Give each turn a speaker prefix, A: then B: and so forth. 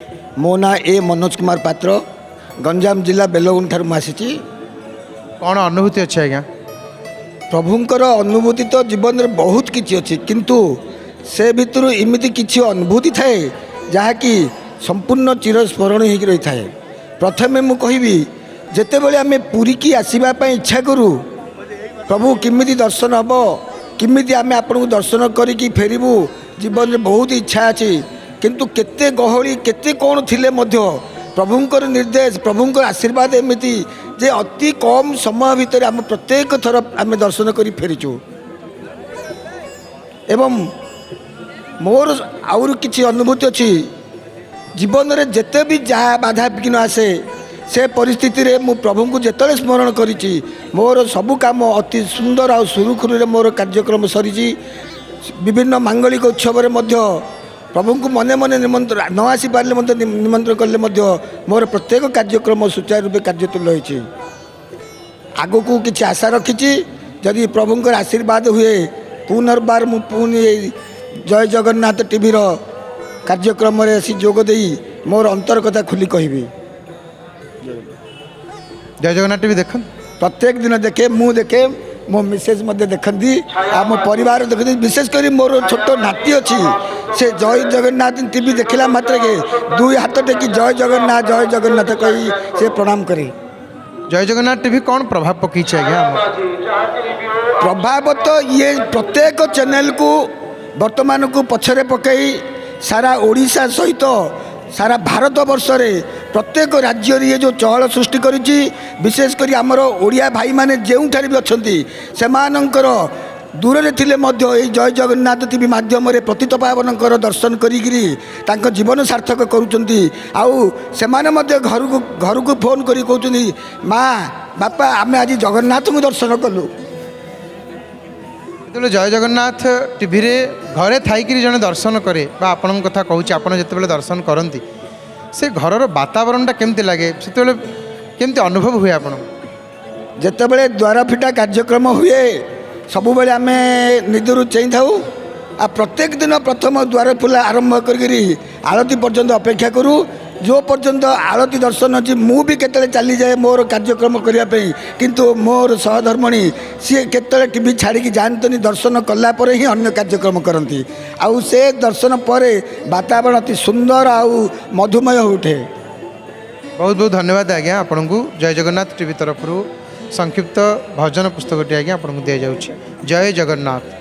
A: मो ना ए मनोज कुमार पात्र गंजाम जिला बेलगुन ठार आसी।
B: कौन अनुभूति अच्छे आज्ञा?
A: प्रभुंकर अनुभूति तो जीवन में बहुत किसी अच्छी किंतु से भितर इमिति किसी अनुभूति थाए जहाँकि संपूर्ण चिरस्मरण हो रही थाए। प्रथमे मु कहबी जिते बड़े आम पुरी की आसवाई इच्छा करूँ प्रभु किमिति दर्शन हम किमिति आम आपन को दर्शन करी फेरबू जीवन में बहुत इच्छा अच्छी किंतु केते गहली केते कौन थिले मध्य प्रभुंकर निर्देश प्रभुंकर आशीर्वाद एमती जे अति कम समय भितर आम प्रत्येक थर आम दर्शन करी फेरीचु एवं मोर आउर किछि अनुभूति अच्छी जीवन में जिते भी जहाँ बाधा विघ्न आसे से परिस्थिति रे मु प्रभु को जिते स्मरण करिछि मोर सबु काम अति सुंदर आ सुरुखुरु मोर कार्यक्रम सरी विभिन्न मांगलिक उत्सव रे मध्य प्रभु को मने मने निमंत्रण न आसी पारे निमंत्रण कले मोर प्रत्येक कार्यक्रम सुचारू रूपे कार्यतुल होती। आगो को किसी आशा रखी जदि प्रभुंकर आशीर्वाद हुए पुनर्बार मु पुणी जय जगन्नाथ टीवी कार्यक्रम आसी जोगदे मोर अंतर कथा खुली कहबी।
B: जय जगन्नाथ टीवी देख
A: प्रत्येक दिन देखे मु देखे मो मिसेज मध्य देखती आ मो परिवार देखती विशेषकर मोर छोट नाती अच्छी से जय जगन्नाथ टीवी देखला मात्र के दुई हाथ टेकी जय जगन्नाथ कही से प्रणाम करे।
B: जय जगन्नाथ टीवी कौन प्रभाव पकई आज्ञा?
A: प्रभाव तो ये प्रत्येक चैनल को वर्तमान को पछरे पकई सारा ओडिशा सहित सारा भारत वर्ष रे प्रत्येक राज्य रे जो चहल सृष्टि करिछि विशेषकर आमर ओडिया भाई माने जेउठारे भी अछंती सेमानंकर दूर रे थिले मध्य ए जय जगन्नाथ टीवी माध्यम रे पतित पावनकर दर्शन करिगिरी तांको जीवन सार्थक करूचंती। आउ सेमाने मध्य घर को फोन करी कहउचंती माँ बापा आमे आज जगन्नाथ को दर्शन कलु।
B: जो जय जगन्नाथ टीवी रे घरे थाइकरी जने दर्शन करे बा आपन कथा कहूँ आपन जिते दर्शन करती से घर वातावरणटा केमती लगे से केमती अनुभव हुए आपन
A: जितेबले द्वार फिटा कार्यक्रम हुए सबु बेले आमे निदरू चेई थाऊ आ प्रत्येक दिन प्रथम द्वार फुला आरंभ करी आरती पर्यंत अपेक्षा करूँ जो पर्यंत आरती दर्शन अच्छी मु भी केतले चली जाए मोर कार्यक्रम करने किंतु मोर सहधर्मणी सी केतले टीवी छाड़ी जातनी दर्शन कला पर ही अन्य कार्यक्रम करती आउ से दर्शन पर वातावरण अति सुंदर आउ मधुमय उठे।
B: बहुत बहुत धन्यवाद आज्ञा आपन को जय जगन्नाथ टीवी तरफ संक्षिप्त भजन पुस्तकटी आज्ञा आपन को दि जाउछि। जय जगन्नाथ।